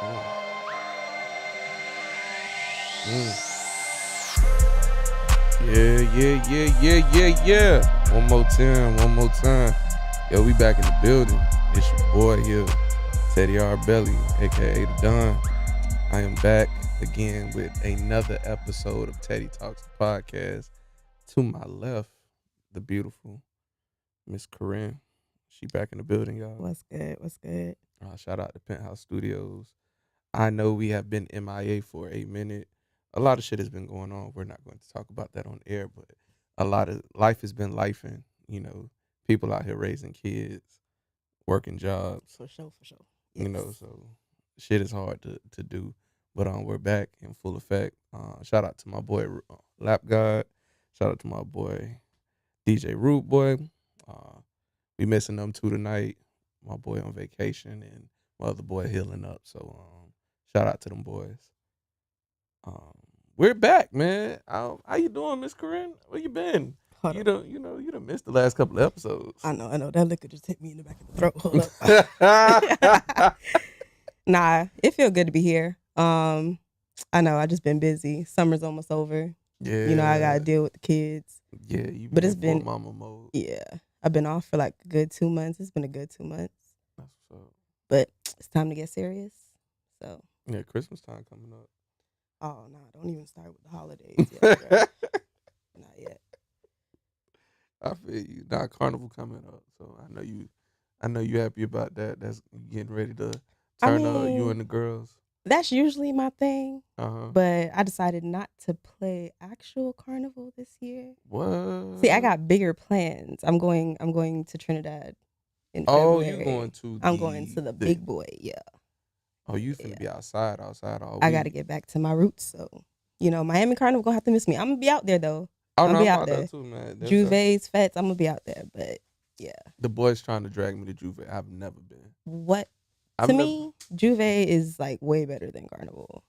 Mm, mm. Yeah. One more time. Yo, we back in the building. It's your boy here, Teddy R. Belly, aka the Don. I am back again with another episode of Teddy Talks the Podcast. To my left, the beautiful Miss Corinne. She back in the building, y'all. What's good? What's good? Shout out to Penthouse Studios. I know we have been MIA for a minute. A lot of shit has been going on. We're not going to talk about that on air, but a lot of life has been lifing. People out here raising kids, working jobs. For sure, for sure. Yes. So shit is hard to do. But we're back in full effect. Shout out to my boy Lap God. Shout out to my boy DJ Root Boy. We missing them two tonight. My boy on vacation and my other boy healing up. So shout out to them boys. We're back, man. How you doing, Miss Corinne? Where you been? Hold You up. don't, you done missed the last couple of episodes. I know. That liquor just hit me in the back of the throat. Hold up. Nah, it feel good to be here. I know I just been busy. Summer's almost over. Yeah. I gotta deal with the kids. Yeah, you But it's full been- mama mode. Yeah, I've been off for like a good 2 months. It's been a good 2 months, That's what's up. but it's time to get serious. So, Yeah, Christmas time coming up. oh no, don't even start with the holidays yet. Bro. Not yet. I feel you. Now Carnival coming up, so I know you happy about that. That's getting ready to turn up you mean- and the girls. That's usually my thing. Uh-huh. But I decided not to play actual carnival this year. What? See, I got bigger plans. I'm going to Trinidad in Oh, February. you going to I'm going to the big boy, yeah. Oh, you finna Yeah. be outside all I week. got to get back to my roots. So, Miami Carnival going to have to miss me. I'm going to be out there, though. Oh, I'll no, be I'm out out there there. too, man. That's Juve's, Fets, I'm going to be out there. But, yeah. the boys trying to drag me to Juve. I've never been. What? I've To never- me, Juve is, like, way better than Carnival.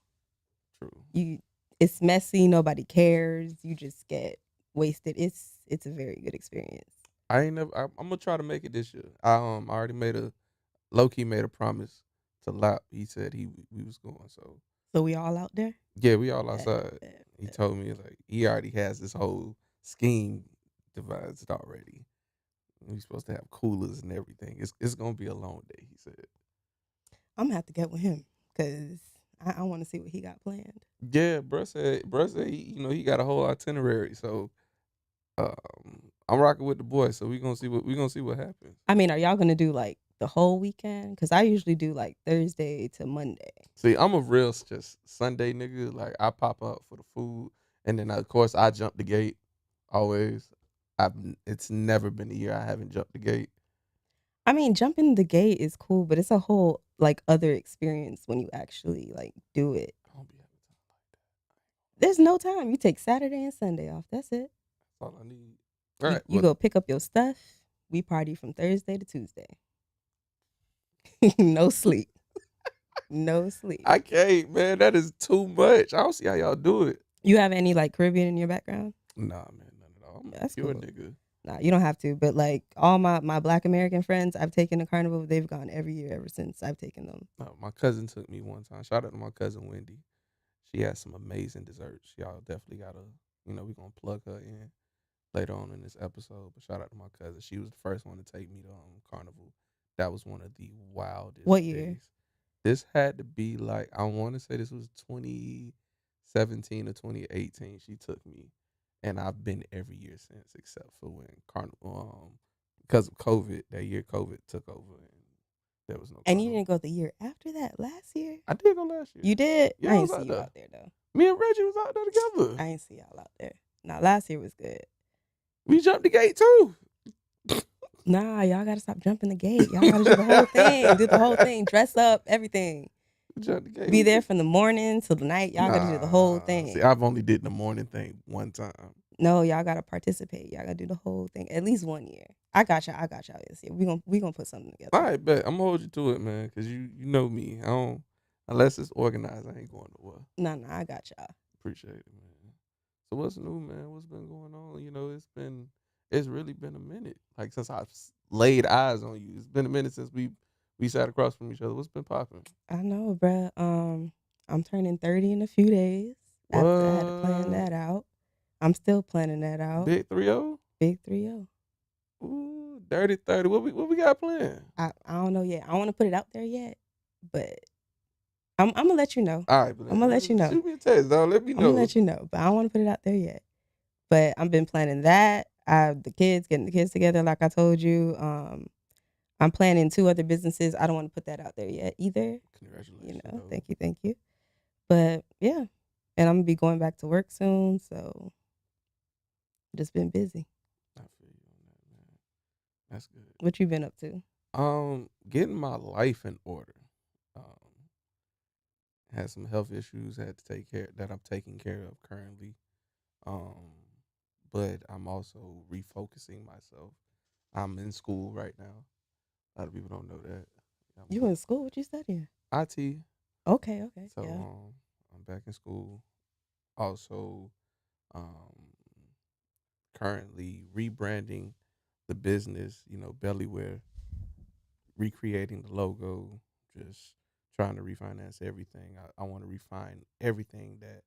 True. It's messy. Nobody cares. You just get wasted. It's a very good experience. I'm gonna try to make it this year. I already low-key made a promise to Lap. He said we was going, so So we all out there? yeah, we all outside. Bet. He told me like he already has this whole scheme devised already. We supposed to have coolers and everything. It's gonna be a long day, he said. I'm gonna have to get with him because I want to see what he got planned. Yeah, bruh said he got a whole itinerary. So I'm rocking with the boys. So we gonna see what happens. I mean, are y'all gonna do like the whole weekend? Because I usually do like Thursday to Monday. See, I'm a real just Sunday nigga. Like I pop up for the food, and then of course I jump the gate. Always, it's never been a year I haven't jumped the gate. I mean, jumping the gate is cool, but it's a whole like other experience when you actually like do it. I don't be having time like that. There's no time. You take Saturday and Sunday off. That's it. That's all I need. You- All right, you go pick up your stuff. We party from Thursday to Tuesday. No sleep. No sleep. I can't, man. That is too much. I don't see how y'all do it. You have any like Caribbean in your background? Nah, man, none at all. I'm That's a pure cool. nigga. Nah, you don't have to. But like all my Black American friends I've taken to Carnival, they've gone every year ever since I've taken them. No, my cousin took me one time. Shout out to my cousin Wendy. She has some amazing desserts. Y'all definitely gotta, we're gonna plug her in later on in this episode. But shout out to my cousin. She was the first one to take me to Carnival. That was one of the wildest. What year? days. This had to be like, I want to say this was 2017 or 2018. She took me, and I've been every year since, except for when Carnival, because of COVID, that year COVID took over, and there was no. And you Carnival. didn't go the year after that last year? I did go last year. You did? Yeah, I I ain't was see out you there. out there though. Me and Reggie was out there together. I ain't see y'all out there. Nah, last year was good. We jumped the gate too. Nah, y'all gotta stop jumping the gate. Y'all gotta do the whole thing. Do the whole thing. Dress up, everything. We jumped the gate. Be there from the morning till the night. Y'all gotta do the whole Nah, thing. See, I've only did the morning thing one time. No, y'all gotta participate. Y'all gotta do the whole thing at least 1 year. I got y'all this year. We gonna put something together. All right, bet. I'm gonna hold you to it, man, because you know me. I don't unless it's organized. I ain't going nowhere. Nah, I got y'all. Appreciate it, man. So what's new, man? What's been going on? It's really been a minute. Like since I've laid eyes on you, it's been a minute since we We sat across from each other. What's been popping? I know, bruh. I'm turning 30 in a few days. After I had to plan What? that out. I'm still planning that out. Big 3-0? Big 3-0. Ooh, dirty 30. What we got planned? I don't know yet. I don't want to put it out there yet, but I'm gonna let you know. All right, but I'm gonna let you know. shoot me a text, dog. Let me I'm gonna know. let you know, but I don't want to put it out there yet. But I've been planning that. Getting the kids together, like I told you. I'm planning 2 other businesses. I don't want to put that out there yet either. Congratulations, though. Thank you. But yeah, and I'm gonna be going back to work soon, so just been busy. I feel you on that, man. That's good. What you been up to? Getting my life in order. Um, had some health issues had to take care that I'm taking care of currently. Um, but I'm also refocusing myself. I'm in school right now. A lot of people don't know that. You in school? What you studying? IT. Okay, So yeah. I'm back in school. Also, um, currently rebranding the business. Bellywear, recreating the logo, just trying to refinance everything. I want to refine everything that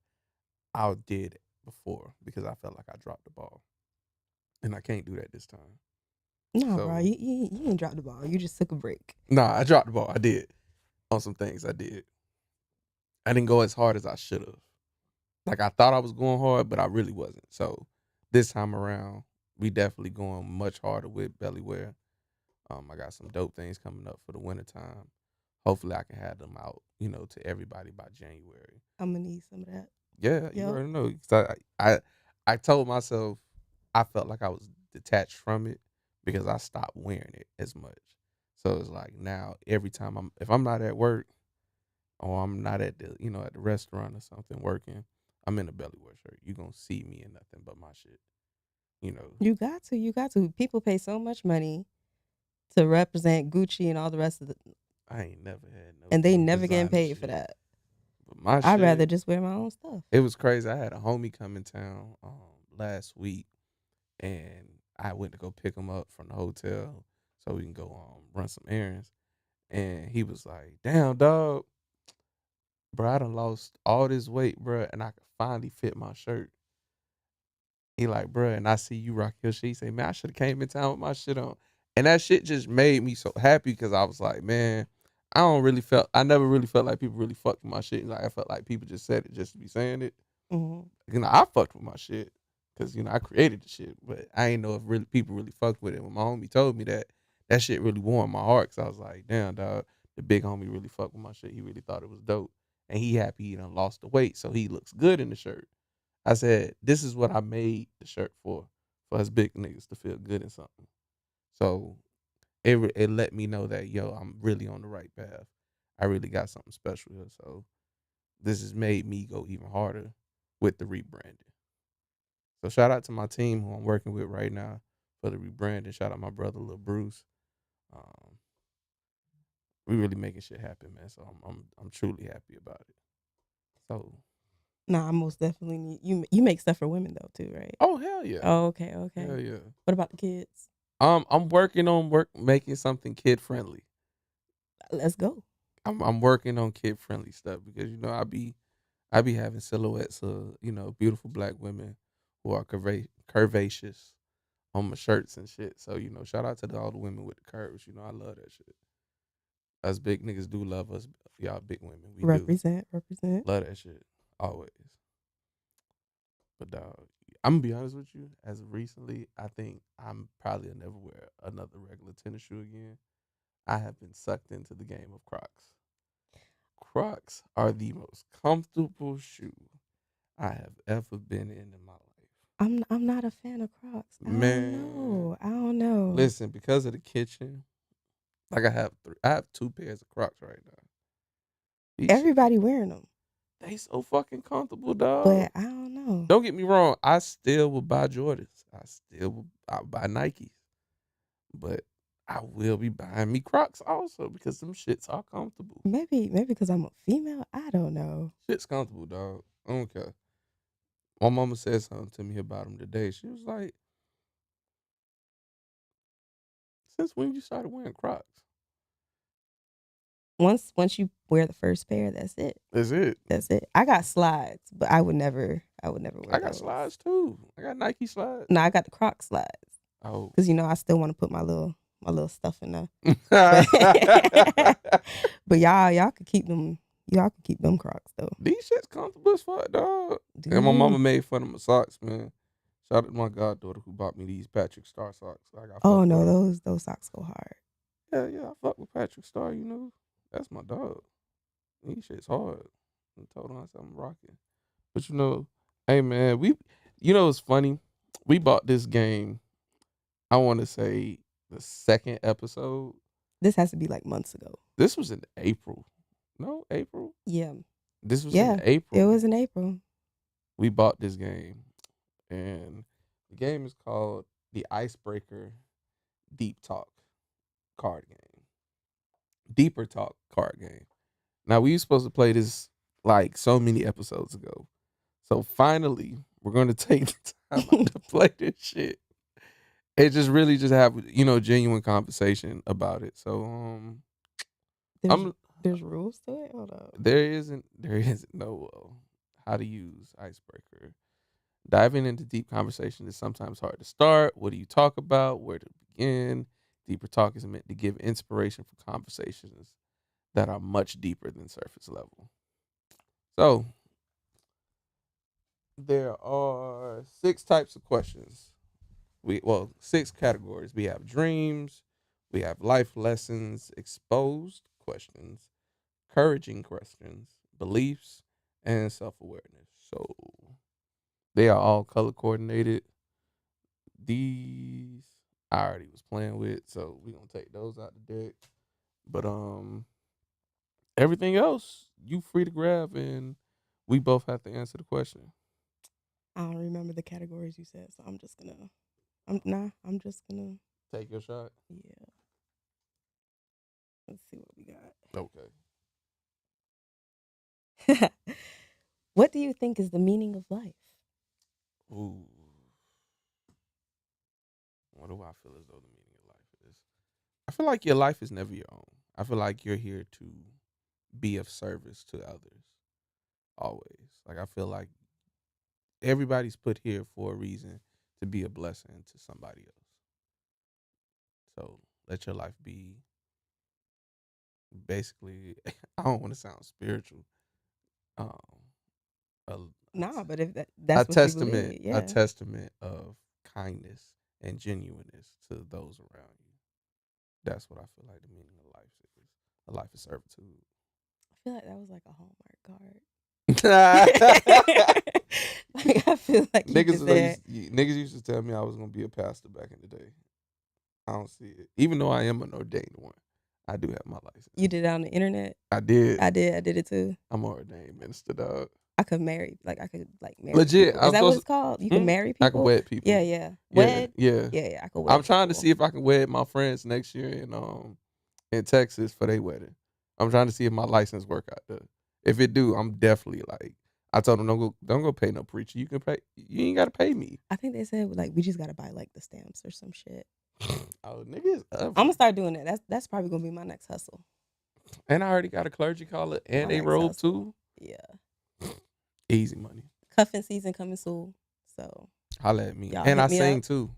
I did before because I felt like I dropped the ball, and I can't do that this time. Nah, bro, So you ain't dropped the ball. You just took a break. nah, I dropped the ball. I did on some things. I did. I didn't go as hard as I should have. Like I thought I was going hard, but I really wasn't. So this time around, we definitely going much harder with Bellywear. I got some dope things coming up for the wintertime. Hopefully I can have them out, to everybody by January. I'm gonna need some of that. Yeah, you Yep. already know. 'Cause I told myself I felt like I was detached from it because I stopped wearing it as much. So it's like now every time if I'm not at work or I'm not at the restaurant or something working, I'm in a Bellywear shirt. You gonna see me in nothing but my shit. You know. You got to. You got to. People pay so much money to represent Gucci and all the rest of the, I ain't never had and they no never getting designer paid for shit. that. But my I'd rather shit, just wear my own stuff. it was crazy. I had a homie come in town last week, and I went to go pick him up from the hotel so we can go run some errands. And he was like, "Damn, dog, bro, I done lost all this weight, bro, and I could finally fit my shirt." He like, "Bro," and I see you rock your shit. He say, "Man, I should have came in town with my shit on." And that shit just made me so happy because I was like, "Man, I never really felt like people really fucked with my shit. Like I felt like people just said it just to be saying it. Mm-hmm. I fucked with my shit because I created the shit, but I ain't know if really people really fucked with it. When my homie told me that shit really warmed my heart. Cause I was like, damn, dog, the big homie really fucked with my shit. He really thought it was dope, and he happy he done lost the weight, so he looks good in the shirt. I said, this is what I made the shirt for us big niggas to feel good in something. So it let me know that I'm really on the right path. I really got something special here. So this has made me go even harder with the rebranding. So shout out to my team who I'm working with right now for the rebranding. Shout out my brother Lil Bruce. Um, we really making shit happen, man. So I'm truly happy about it. So Nah, I most definitely need you. You make stuff for women though too, right? oh hell yeah, Oh, okay, hell okay. yeah. What about the kids? I'm working on making something kid friendly. Let's go. I'm working on kid friendly stuff because I be having silhouettes of beautiful black women who are curvaceous on my shirts and shit. So shout out to all the women with the curves. I love that shit. Us big niggas do love us, y'all big women. We do Represent. love that shit always. But dog, I'm gonna be honest with you. As of recently, I think I'm probably will never wear another regular tennis shoe again. I have been sucked into the game of Crocs. Crocs are the most comfortable shoe I have ever been in my life. I'm not a fan of Crocs. I don't Man, know. I don't know. listen, because of the kitchen, like I have 2 pairs of Crocs right now. These shit, Everybody wearing them, they so fucking comfortable, dog. but I don't know. Don't get me wrong. I still will buy Jordans. I'll buy Nikes. But I will be buying me Crocs also because them shits are comfortable. Maybe because I'm a female. I don't know. Shit's comfortable, dog. I don't care. My mama said something to me about them today. She was like, "Since when you started wearing Crocs?" Once you wear the first pair, that's it. That's it. That's it. I got slides, but I would never wear I got those. slides too. I got Nike slides. No, I got the Croc slides Oh. because I still want to put my little stuff in there. But y'all could keep them. Y'all could keep them Crocs though. These shit's comfortable as fuck, dog. Dude. And my mama made fun of my socks, man. Shout out to my goddaughter who bought me these Patrick Star socks. Like, oh no, those socks go hard. Yeah, I fuck with Patrick Star, you know. That's my dog. These shit's hard. I told him I said I'm rocking. But hey man, it's funny. We bought this game, I want to say the second episode. This has to be like months ago. This was in April. No, April? Yeah. This was in April. It was in April. We bought this game. And the game is called the Icebreaker Deep Talk card game. Deeper Talk card game. Now, we were supposed to play this like so many episodes ago. So finally, we're going to take the time out to play this shit. And just really just have, genuine conversation about it. So, there's rules to it? Hold up. There isn't no how to use Icebreaker. Diving into deep conversation is sometimes hard to start. What do you talk about? Where to begin? Deeper Talk is meant to give inspiration for conversations that are much deeper than surface level. So, there are 6 types of questions. 6 categories. We have dreams, we have life lessons, exposed questions, encouraging questions, beliefs, and self-awareness. So, they are all color coordinated. These I already was playing with, so we're gonna take those out the deck. But everything else you free to grab, and we both have to answer the question. I don't remember the categories you said, so I'm just gonna take your shot. Yeah. Let's see what we got. Okay. What do you think is the meaning of life? Ooh. What do I feel as though the meaning of life is? I feel like your life is never your own. I feel like you're here to be of service to others. Always. Like, I feel like everybody's put here for a reason to be a blessing to somebody else. So let your life be basically, I don't want to sound spiritual. But if that's a testament of kindness and genuineness to those around you. That's what I feel like the meaning of life is. A life of servitude. I feel like that was like a Hallmark card. Like, I feel like niggas used to tell me I was gonna be a pastor back in the day. I don't see it. Even though I am an ordained one, I do have my license. You did it on the internet? I did. I did it too. I'm an ordained minister, dog. I could marry. Like, I could marry. Legit. People. Is that what it's called? You can marry people? I can wed people. Yeah. Wed? Yeah. I can wed I'm trying people. to see if I can wed my friends next year in Texas for their wedding. I'm trying to see if my license work out there. If it do, I'm definitely like, I told them don't go pay no preacher. You can pay. You ain't gotta pay me. I think they said like we just gotta buy like the stamps or some shit. Oh, niggas. I'm gonna start doing that. That's probably gonna be my next hustle. And I already got a clergy collar and a robe too. Yeah. Easy money. Cuffing season coming soon. So holla at me. And I sing too.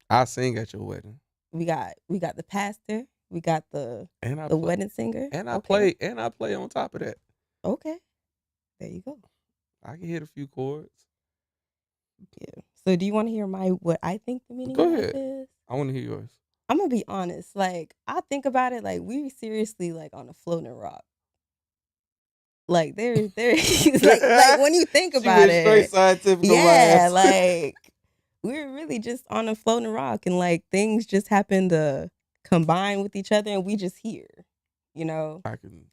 I sing at your wedding. We got the pastor. We got the wedding singer. And I play on top of that. Okay. There you go. I can hit a few chords. Yeah. So do you want to hear what I think the meaning of life is? I want to hear yours. I'm gonna be honest. Like, I think about it like we seriously like on a floating rock. Like there's like when you think about it, straight scientific. Yeah, like we're really just on a floating rock, and like things just happen to combine with each other, and we just here. I can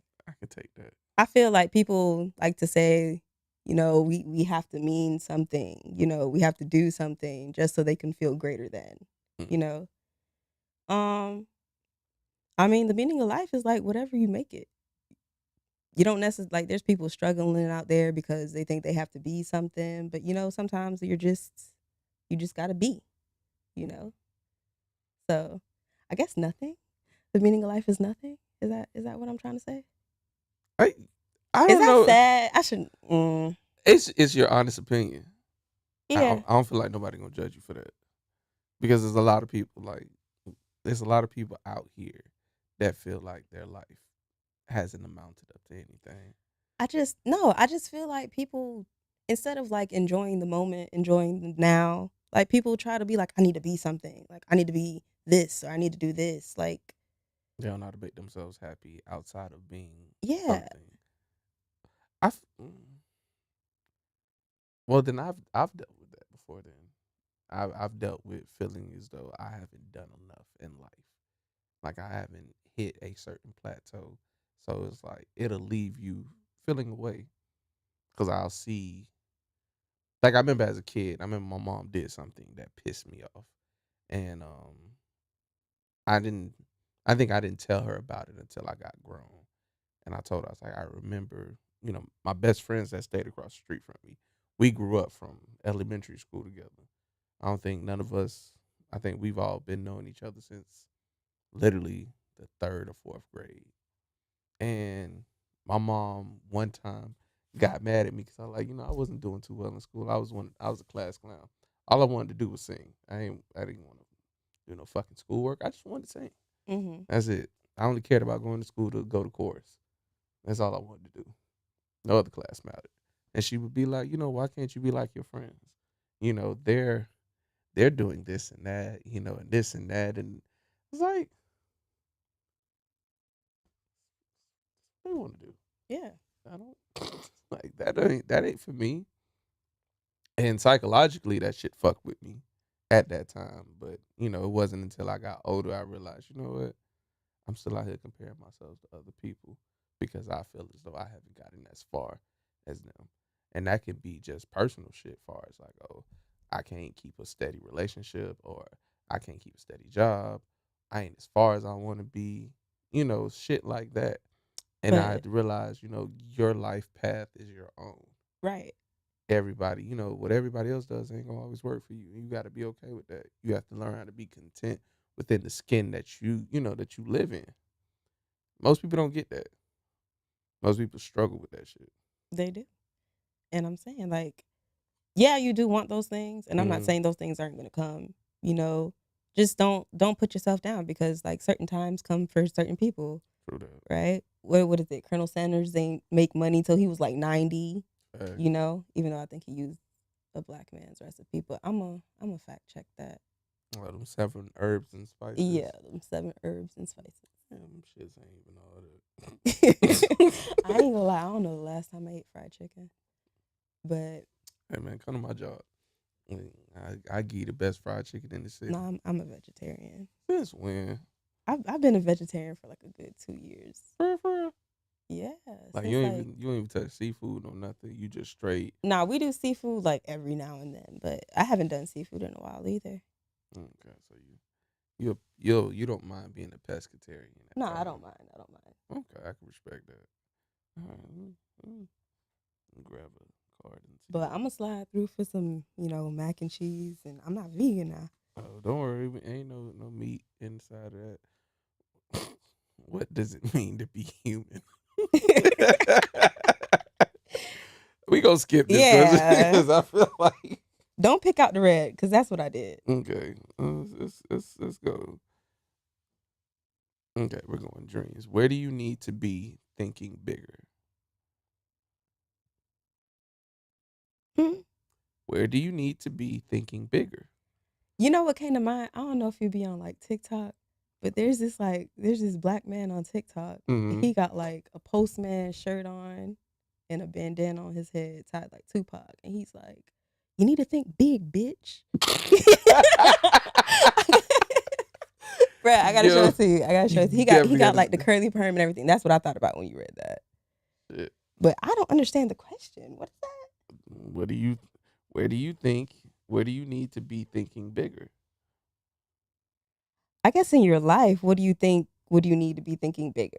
take that. I feel like people like to say, we have to mean something. We have to do something just so they can feel greater than. I mean, the meaning of life is like whatever you make it. You don't necessarily like. There's people struggling out there because they think they have to be something, but sometimes you just gotta be. So, I guess nothing. The meaning of life is nothing. Is that what I'm trying to say? I I Is don't that know. sad? I shouldn't. It's your honest opinion. Yeah, I don't feel like nobody gonna judge you for that because there's a lot of people like there's a lot of people out here that feel like their life hasn't amounted up to anything. I just no. I just feel like people, instead of like enjoying the moment, enjoying the now, like people try to be like, I need to be something. Like I need to be this or I need to do this. Like They don't know how to make themselves happy outside of being yeah, something. I f- mm, well then I've dealt with that before. Then I've dealt with feeling as though I haven't done enough in life. Like I haven't hit a certain plateau. So it's like it'll leave you feeling away because I'll see. Like I remember as a kid, I remember my mom did something that pissed me off, and I didn't. I think I didn't tell her about it until I got grown, and I told her I was like, I remember, my best friends that stayed across the street from me. We grew up from elementary school together. I don't think none of us. I think we've all been knowing each other since literally the third or fourth grade. And my mom one time got mad at me because I was like, I wasn't doing too well in school. I was a class clown. All I wanted to do was sing. I didn't want to do no fucking schoolwork. I just wanted to sing. hmm That's it. I only cared about going to school to go to chorus. That's all I wanted to do. No other class mattered. And she would be like, why can't you be like your friends? You know, they're they're doing this and that, and this and that, and it's like what they want to do. yeah, I don't like that. Ain't for me. And psychologically, that shit fucked with me at that time. But it wasn't until I got older I realized, you know what? I'm still out here comparing myself to other people because I feel as though I haven't gotten as far as them. And that can be just personal shit, far as like, oh, I can't keep a steady relationship or I can't keep a steady job. I ain't as far as I want to be, shit like that. And I had but to realize, your life path is your own. right. Everybody, what everybody else does ain't gonna always work for you. And you gotta be okay with that. You have to learn how to be content within the skin that that you live in. Most people don't get that. Most people struggle with that shit. They do. And I'm saying like, yeah, you do want those things, and I'm not Mm, saying those things aren't going to come. You know, just don't put yourself down because like certain times come for certain people, true that. right? What is it? Colonel Sanders didn't make money till he was like 90. Facts. You know, even though I think he used a black man's recipe, but I'm a fact check that. Well, them 7 herbs and spices. Yeah, them 7 herbs and spices. Man, them shits ain't even all I that. ain't gonna lie, I don't know the last time I ate fried chicken, but Hey man, come to my job. I give you the best fried chicken in the city. no, I'm a vegetarian. Since when? I've been a vegetarian for like a good 2 years. For real? Yeah, Like since like you don't even touch seafood or nothing. You just straight. nah, we do seafood like every now and then, but I haven't done seafood in a while either. Okay, so you don't mind being a pescatarian No, at I don't all. mind. I don't mind. Okay, I can respect that. All right, let me grab a card and see But what. I'm gonna slide through for some, mac and cheese, and I'm not vegan now. Oh, don't worry, ain't no meat inside of that. What does it mean to be human? We gonna skip this question Yeah, because I feel like don't pick out the red because that's what I did. okay. Let's go. Okay, we're going dreams. Where do you need to be thinking bigger? Hmm. Where do you need to be thinking bigger? You know what came to mind? I don't know if you be on like TikTok, but there's this black man on TikTok. And Mm-hmm. he got like a postman shirt on and a bandana on his head, tied like Tupac, and he's like, "You need to think big, bitch." Bruh, I gotta show Yo, it to you. I gotta you show it. He definitely got got like the to. curly perm and everything. That's what I thought about when you read that. Shit. But I don't understand the question. What is that? What do you? Where do you think? Where do you need to be thinking bigger? I guess in your life, what do you think? Would you need to be thinking bigger?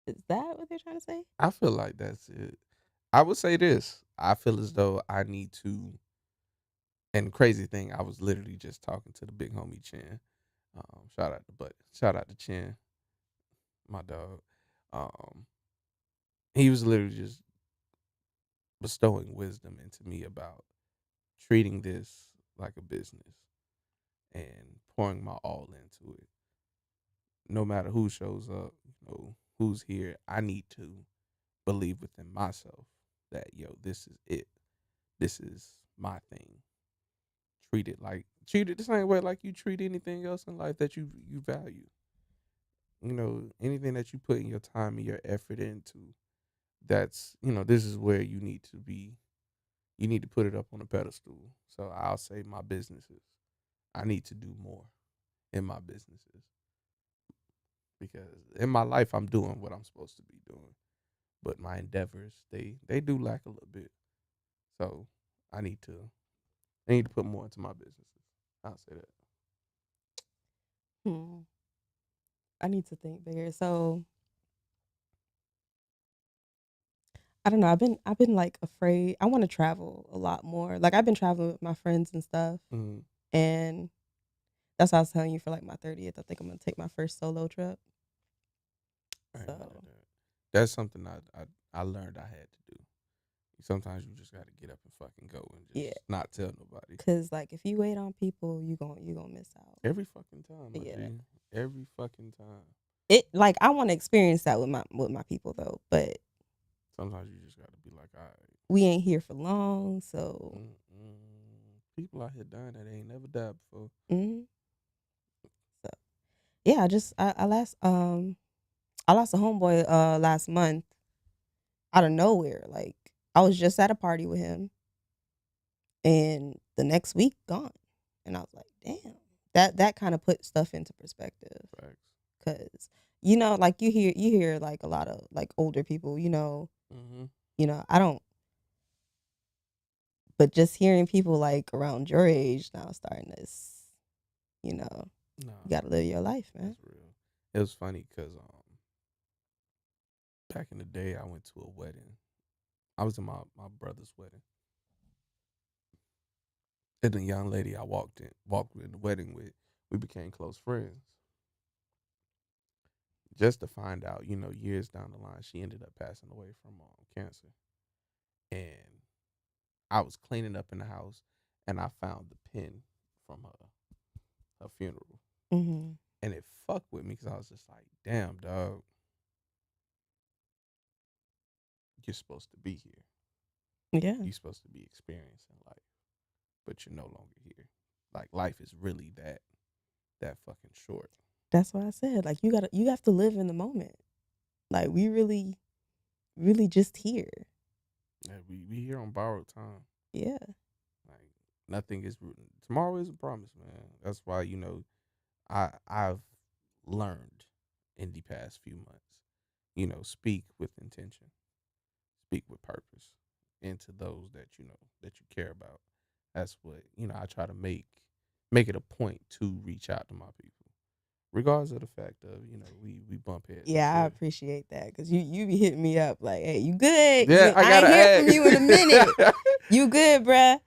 Is that what they're trying to say? I feel like that's it. I would say this. I feel as though I need to. And crazy thing, I was literally just talking to the big homie Chin. Shout out to Chin. my dog. Um, he was literally just bestowing wisdom into me about treating this like a business and pouring my all into it. No matter who shows up, who's here, I need to believe within myself that this is it. This is my thing. Treat it the same way like you treat anything else in life that you value. Anything that you put in your time and your effort into, that's this is where you need to be. You need to put it up on a pedestal. So I'll say my businesses. I need to do more in my businesses because in my life I'm doing what I'm supposed to be doing, but my endeavors they do lack a little bit. So I need to put more into my businesses. I'll say that. Hmm. I need to think bigger. So I don't know. I've been like afraid. I want to travel a lot more. Like I've been traveling with my friends and stuff, Mm-hmm. and that's what I was telling you for like my 30th. I think I'm gonna take my first solo trip. I ain't mad at So that. That's something I learned I had to do. Sometimes you just got to get up and fucking go and yeah, just not tell nobody. cause like if you wait on people, you gonna miss out. Every fucking time, my Yeah, G. Every fucking time. it like I want to experience that with my people though, but Sometimes you just got to be like, all right. we ain't here for long, so People out here dying that ain't never died before. mhm. So yeah, I lost a homeboy last month out of nowhere. Like I was just at a party with him, and the next week gone, and I was like, damn. That kind of put stuff into perspective, Facts. cause like you hear like a lot of like older people, Mm-hmm. I don't, but just hearing people like around your age now starting this, you Nah, gotta live your life, man. that's real. It was funny because back in the day, I went to a wedding. I was in my brother's wedding, and the young lady I walked in the wedding with, we became close friends. Just to find out, years down the line, she ended up passing away from cancer. And I was cleaning up in the house, and I found the pin from her funeral, Mm-hmm. and it fucked with me because I was just like, "Damn, dog, you're supposed to be here. Yeah, You're supposed to be experiencing life, but you're no longer here. Like life is really that fucking short." that's what I said. Like you have to live in the moment. Like we really, really just here. Yeah, we here on borrowed time. Yeah. Like nothing is tomorrow isn't promised, man. That's why I've learned in the past few months, speak with intention, speak with purpose, into those that that you care about. That's what I try to make it a point to reach out to my people, regardless of the fact of we bump heads out Yeah, I there. appreciate that because you be hitting me up like, hey, you good? Yeah, I I ain't gotta hear from you in a minute. ask. You good, bruh?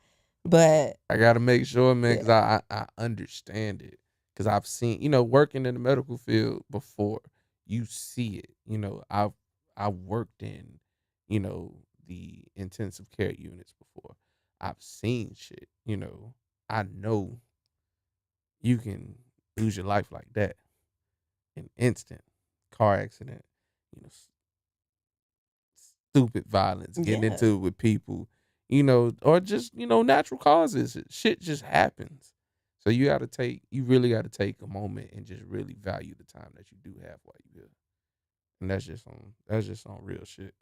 But I gotta make sure, man, because yeah, I understand it. Because I've seen, working in the medical field before, you see it. I worked in, the intensive care units before. I've seen shit. I know you can lose your life like that, an instant car accident. You know, stupid violence, getting yeah, into it with people, or just, natural causes. Shit just happens. So you really gotta take a moment and just really value the time that you do have while you here. And that's just on real shit.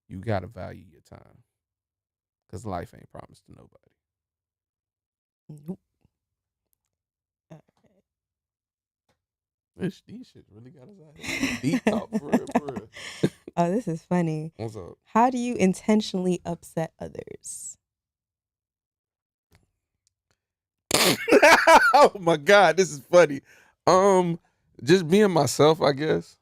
You gotta value your time. Cause life ain't promised to nobody. nope. Alright. These shit really got us out here. Deep talk for real, for real. Oh, this is funny. What's up? How do you intentionally upset others? Oh my god, this is funny. Just being myself, I guess.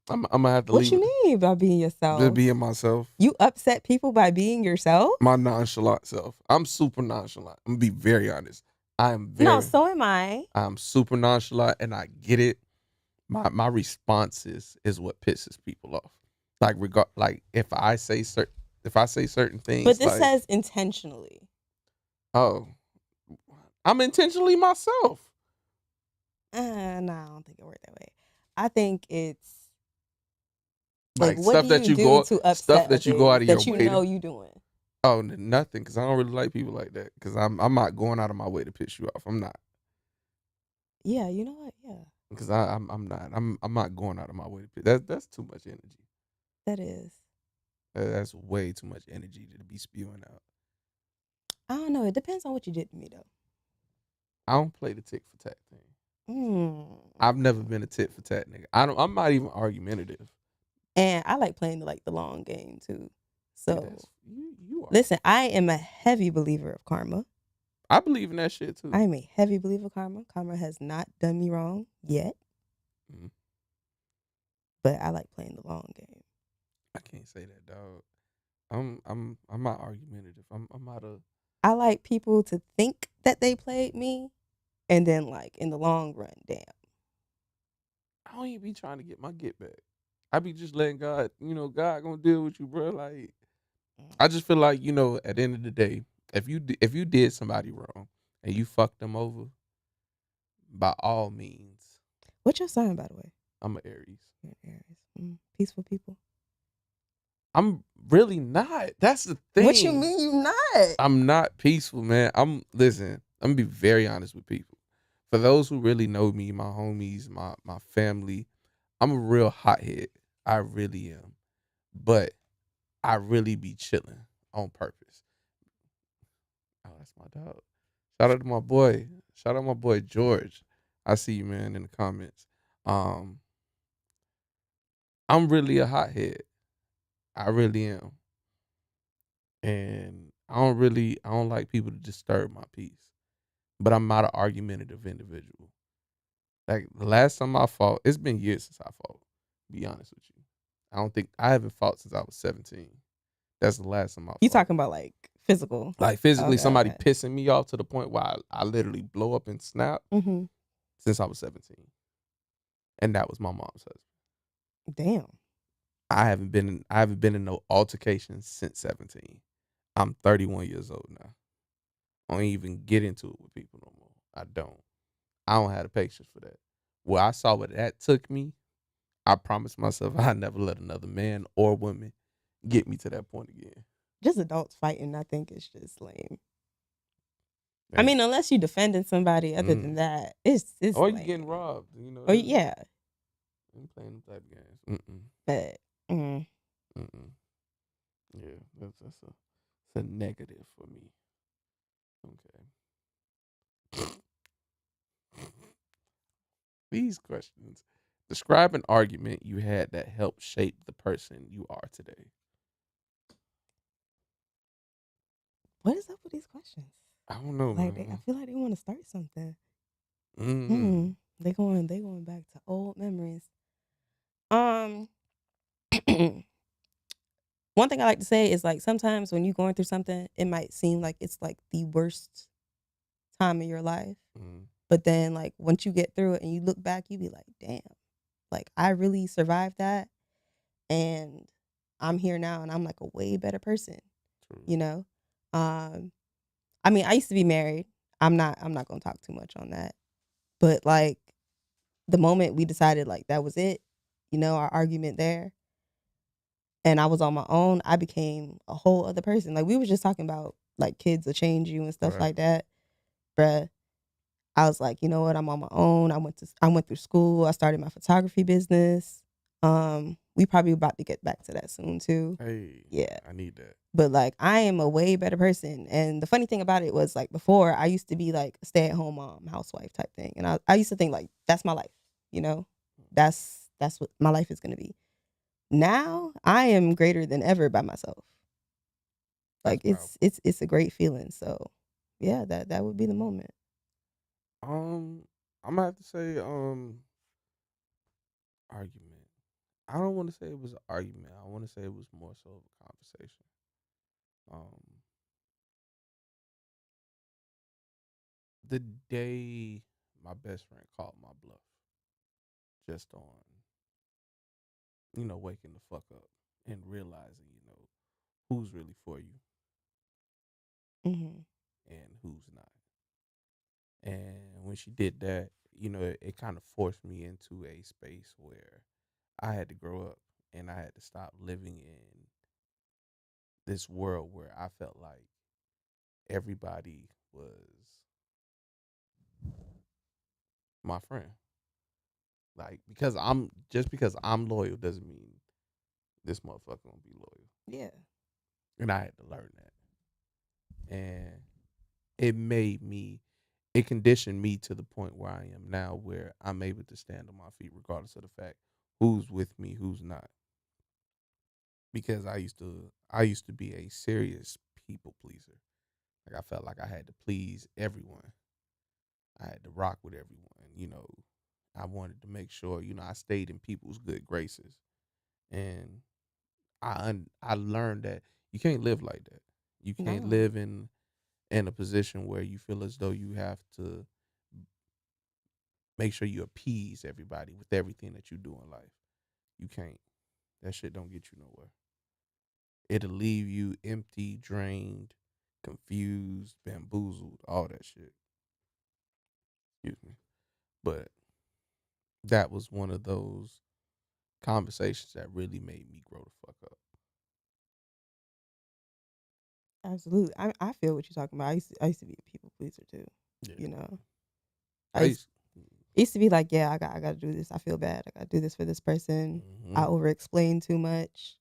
I'm gonna have to What leave you it. mean by being Just yourself? being myself. You upset people by being yourself? My nonchalant self. I'm super nonchalant. I'm gonna be very honest. No, so am I. I'm super nonchalant and I get it. my responses is what pisses people off. Like if I say certain But things, this like, says intentionally. oh, I'm intentionally myself. No, I don't think it worked that way. I think it's like, Like what do you do to stuff upset that you go others out of your that you way to. know you doing? Oh, nothing, because I don't really like people like that. Because I'm not going out of my way to piss you off. I'm not. Yeah, you know what? Yeah, Because I'm not. I'm not going out of my way to piss. That's too much energy. that is. That's way too much energy to be spewing out. I don't know. It depends on what you did to me, though. I don't play the tick for tat thing. Mm. I've never been a tit for tat nigga. I'm not even argumentative. And I like playing like the long game too. See, So that's you are. listen, I am a heavy believer of karma. I believe in that shit too. I am a heavy believer of karma. Karma has not done me wrong yet, Mhm. but I like playing the long game. I can't say that, dog. I'm not argumentative. I'm not a. I like people to think that they played me, and then like in the long run, damn. I don't even be trying to get my get back. I be just letting God. God gonna deal with you, bro. Like, I just feel like, at the end of the day, if you did somebody wrong and you fucked them over, by all means, What's your sign, by the way? I'm an Aries. You're an Aries. Peaceful people. I'm really not. That's the thing. What you mean you not? I'm not peaceful, man. Listen, I'm gonna be very honest with people. For those who really know me, my homies, my family, I'm a real hothead. I really am. But I really be chilling on purpose. Oh, that's my dog. Shout out to my boy. Shout out my boy George. I see you, man, in the comments. Um, I'm really a hothead. I really am. And I don't like people to disturb my peace. But I'm not an argumentative individual. Like the last time I fought, it's been years since I fought. To be honest with you, I haven't fought since I was 17. That's the last time I You fought. talking about like physical? Like physically, Okay, somebody okay. pissing me off to the point where I literally blow up and snap Mm-hmm. since I was 17, and that was my mom's husband. Damn. I haven't been in no altercations since 17. I'm 31 years old now. I don't even get into it with people no more. I don't. I don't have the patience for that. Well, I saw what that took me. I promised myself I'd never let another man or woman get me to that point again. Just adults fighting, I think it's just lame. I Hey, mean, unless you defending somebody, other than that, it's or you lame. getting robbed, Oh yeah, I'm playing them type of games. but Yeah, that's a negative for me. Okay. These questions. Describe an argument you had that helped shape the person you are today. what is up with these questions? I don't know, Like I man. feel like they want to start something. Mm. They going back to old memories. Um, one thing I like to say is like sometimes when you're going through something, it might seem like it's like the worst time of your life, Mm. but then like once you get through it and you look back, you be like, damn, like I really survived that, and I'm here now, and I'm like a way better person. True. You know, um, I mean, I used to be married. I'm not gonna talk too much on that, but like the moment we decided like that was it, our argument there, and I was on my own, I became a whole other person. Like we were just talking about like kids will change you and stuff Right. like that, bruh. I was like, you know what? I'm on my own. I went through school. I started my photography business. We probably about to get back to that soon too. Hey, Yeah. I need that. But like I am a way better person. And the funny thing about it was like before I used to be like a stay-at-home mom, housewife type thing. And I used to think like that's my life, you know? That's what my life is gonna be. Now I am greater than ever by myself. Like That's powerful. it's a great feeling. So yeah, that would be the moment. I'm gonna have to say, argument. I don't want to say it was an argument. I want to say it was more so of a conversation. Um, the day my best friend called my bluff, just on, waking the fuck up and realizing, who's really for you Hmm. and who's not. And when she did that, it kind of forced me into a space where I had to grow up and I had to stop living in this world where I felt like everybody was my friend. Like because I'm loyal doesn't mean this motherfucker gonna be loyal. Yeah. And I had to learn that. And it made me it conditioned me to the point where I am now where I'm able to stand on my feet regardless of the fact who's with me, who's not. Because I used to be a serious people pleaser. Like I felt like I had to please everyone. I had to rock with everyone. I wanted to make sure, I stayed in people's good graces. And I learned that you can't live like that. You can't No. live in a position where you feel as though you have to make sure you appease everybody with everything that you do in life. You can't. That shit don't get you nowhere. It'll leave you empty, drained, confused, bamboozled, all that shit. Excuse me. But that was one of those conversations that really made me grow the fuck up. Absolutely. I feel what you're talking about. I used to be a people pleaser too. Yeah. You know, I I used, used used to be like, yeah, I got to do this. I feel bad. I got to do this for this person. I hmm over explain too much.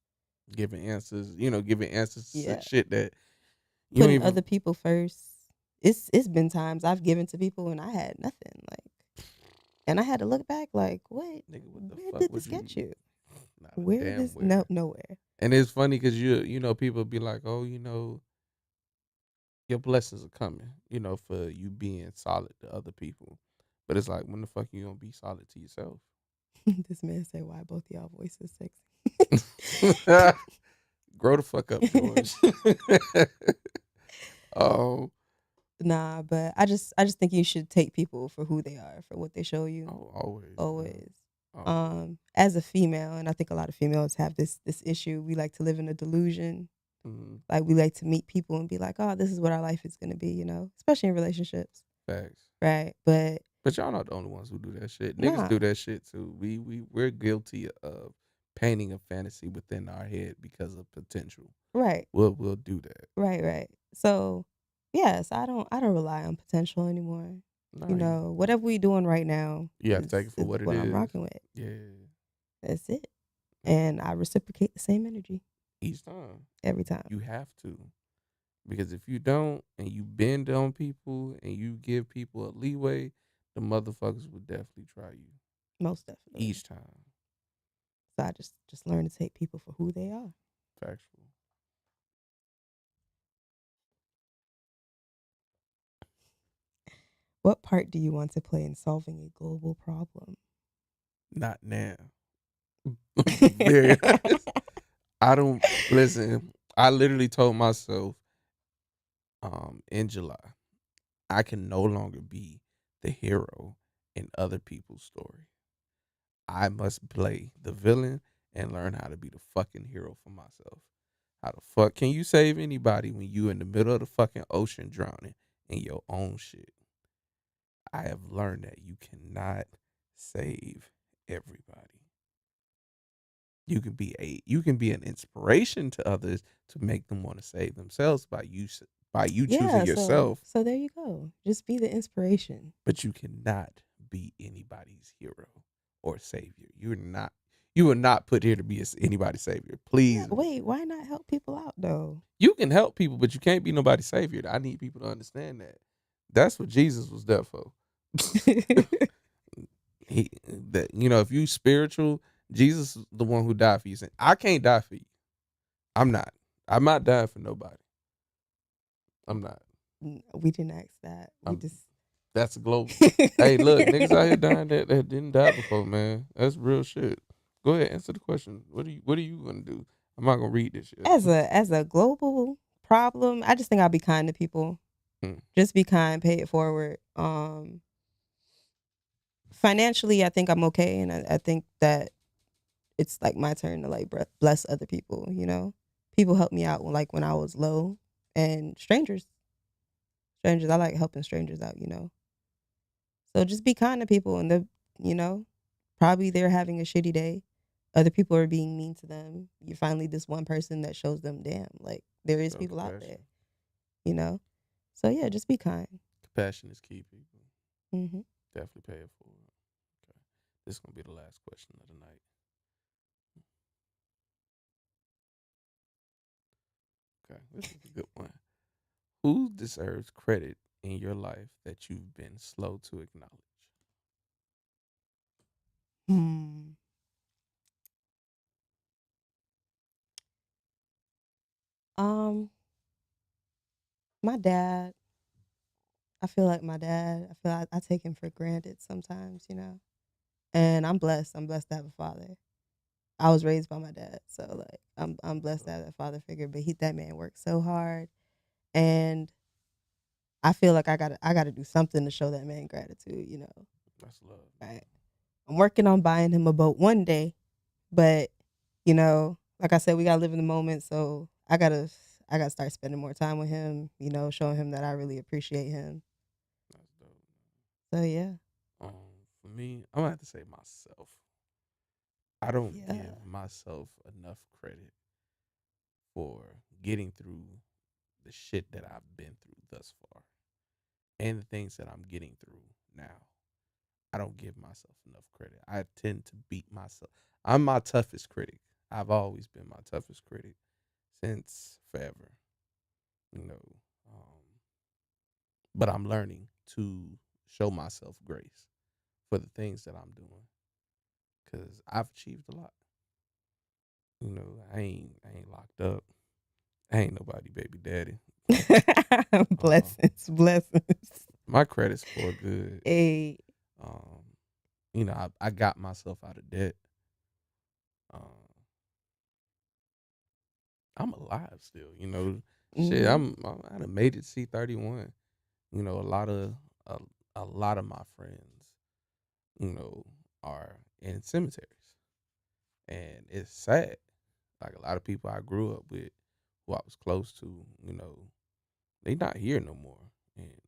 giving answers to Yeah, shit that you don't putting even other people first. It's been times I've given to people and I had nothing. Like, and I had to look back like, what? nigga, what the Where fuck did would this you get you? not a Where damn this? No, where. nowhere. And it's funny because people be like, oh, your blessings are coming, for you being solid to other people. But it's like, when the fuck you gonna be solid to yourself? This man said, "Why both y'all voices sexy?" Grow the fuck up, George. Oh, Nah, but I just think you should take people for who they are, for what they show you. always, man. Always. Always. As a female, and I think a lot of females have this issue. We like to live in a delusion. Mm-hmm. Like we like to meet people and be like, "Oh, this is what our life is gonna be," especially in relationships, Facts. right? But But y'all not the only ones who do that shit. Niggas nah, do that shit too. We're guilty of painting a fantasy within our head because of potential. right, We'll do that. right. So, yes, I don't rely on potential anymore. Nah, you Whatever we doing right now you have to is take it for is what it what I'm is. rocking with. Yeah. That's it, Mm. and I reciprocate the same energy Each time every time. you have to, because if you don't and you bend on people and you give people a leeway, the motherfuckers will definitely try you Most definitely. each time. So I just learn to take people for who they are. Factual. What part do you want to play in solving a global problem? Not now. I'm be very honest. I don't listen. I literally told myself, in July, I can no longer be the hero in other people's story. I must play the villain and learn how to be the fucking hero for myself. How the fuck can you save anybody when you in the middle of the fucking ocean drowning in your own shit? I have learned that you cannot save everybody. You can be an inspiration to others to make them want to save themselves by you choosing Yeah, so yourself, so there you go. Just be the inspiration. but you cannot be anybody's hero or savior. You are not put here to be anybody's savior. Yeah, Please, wait, why not help people out though? you can help people, but you can't be nobody's savior. I need people to understand that. That's what Jesus was there for. If you spiritual, Jesus is the one who died for you. Saying, I can't die for you. I'm not. I'm not dying for nobody. I'm not. We didn't ask that. We I'm. just That's global. Hey, look, niggas out here dying that didn't die before, man. That's real shit. Go ahead, answer the question. What are you gonna do? I'm not gonna read this shit. as a global problem, I just think I'll be kind to people. Hmm. Just be kind, pay it forward. Financially, I think I'm okay, and I think that it's like my turn to like bless other people. You know, people help me out like when I was low, and strangers. I like helping strangers out. You know, so just be kind to people, and you know, probably they're having a shitty day. Other people are being mean to them. You're finally this one person that shows them, damn, like there is Show people out there. compassion. You know, so yeah, just be kind. Compassion is key, people. Hmm. Definitely pay it forward. Okay. This is gonna be the last question of the night. Okay, this is a good one. Who deserves credit in your life that you've been slow to acknowledge? Hmm. Um, my dad. I feel like my dad. I feel like I take him for granted sometimes. You know, and I'm blessed. I'm blessed to have a father. I was raised by my dad, so like I'm blessed to So have that father figure. But that man worked so hard, and I feel like I gotta do something to show that man gratitude. You know, that's love, right? man. I'm working on buying him a boat one day, but you know, like I said, we gotta live in the moment. So I gotta start spending more time with him. You know, showing him that I really appreciate him. That's dope. So yeah, For me, I'm gonna have to say myself. I don't yeah, give myself enough credit for getting through the shit that I've been through thus far and the things that I'm getting through now. I don't give myself enough credit. I tend to beat myself. I'm my toughest critic. I've always been my toughest critic since forever, you know. Um, but I'm learning to show myself grace for the things that I'm doing because I've achieved a lot. You know, I ain't locked up. I ain't nobody baby daddy. Um, blessings, blessings. my credit score good. Hey, Um, I got myself out of debt. Um, I'm alive still. Shit. mm-hmm. I done made it C31. You know, a, a lot of my friends, you know, are in cemeteries, and it's sad. Like a lot of people I grew up with, who I was close to, they not here no more, and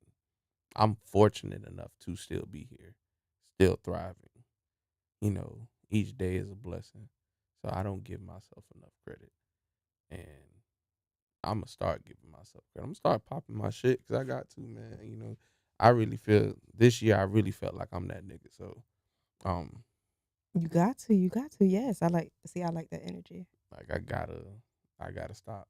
I'm fortunate enough to still be here, still thriving. Each day is a blessing, so I don't give myself enough credit, and I'm gonna start giving myself credit. I'm gonna start popping my shit because I got to, man. I really feel this year. I really felt like I'm that nigga. So, um, You got to. Yes, I like that energy. like I gotta stop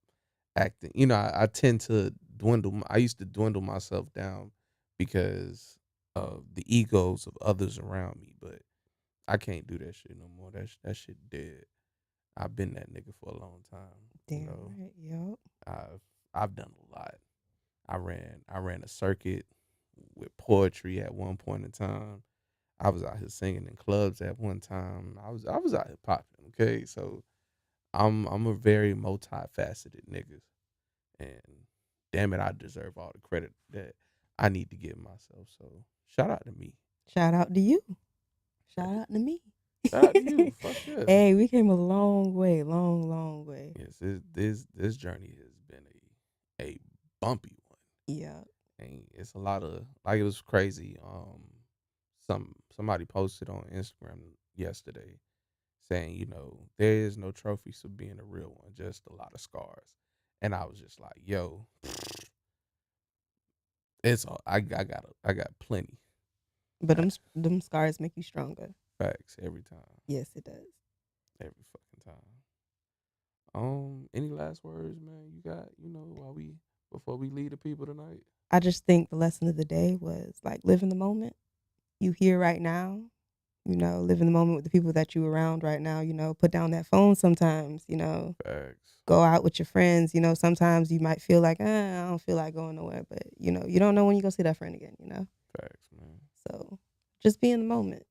acting. I tend to dwindle. I used to dwindle myself down because of the egos of others around me, but I can't do that shit no more. That shit dead. I've been that nigga for a long time. Damn right. Yup. I've I've done a lot. I ran a circuit with poetry at one point in time. I was out here singing in clubs at one time. I was out here popping. Okay, so I'm a very multifaceted nigga, and damn it, I deserve all the credit that I need to give myself. So shout out to me. Shout out to you. Shout Shout out to me. out to you. Fuck yeah. Hey, we came a long way, long, long way. Yes, this journey has been a bumpy one. Yeah. And it's a lot of like it was crazy. Somebody posted on Instagram yesterday saying, there is no trophies for being a real one, just a lot of scars. And I was just like, yo, it's all I got plenty. But I, them scars make you stronger. facts every time, Yes, it does. every fucking time. Any last words, man? You got, while we before we leave the people tonight. I just think the lesson of the day was like live in the moment. You here right now. You know, live in the moment with the people that you around right now. You know, put down that phone sometimes. You know, Facts, go out with your friends. You know, sometimes you might feel like, I don't feel like going nowhere, but you don't know when you gonna see that friend again. You know, facts, man. so just be in the moment.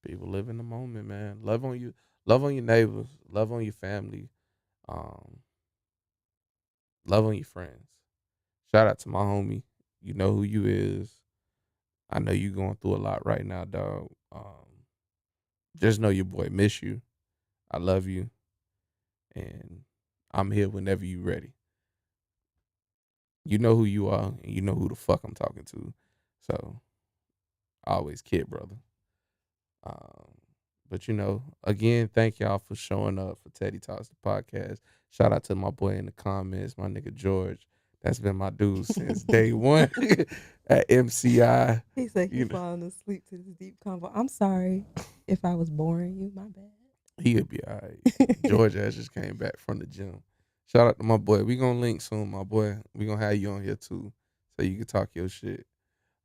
People live in the moment, man. Love on your neighbors, love on your family, um, love on your friends. Shout out to my homie. You know who you is. I know you going through a lot right now, dog. Just know your boy miss you. I love you, and I'm here whenever you ready. You know who you are, and you know who the fuck I'm talking to. So always kid, brother. Um, but again, thank y'all for showing up for Teddy Talks the podcast. Shout out to my boy in the comments, my nigga George. That's been my dude since day one at MCI. He said he You know, falling asleep to this deep convo. I'm sorry if I was boring you. My he'll be all right. bad. George has just came back from the gym. Shout out to my boy. We gonna link soon, my boy. We gonna have you on here too, so you can talk your shit.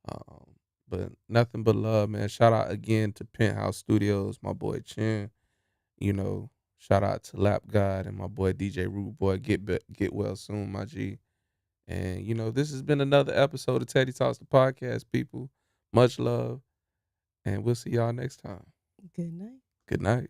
Um, but nothing but love, man. Shout out again to Penthouse Studios, my boy Chin. Shout out to Lap God and my boy DJ Rude Boy. Get well soon, my G. And this has been another episode of Teddy Talks the podcast, people. Much love, and we'll see y'all next time. Good night. Good night.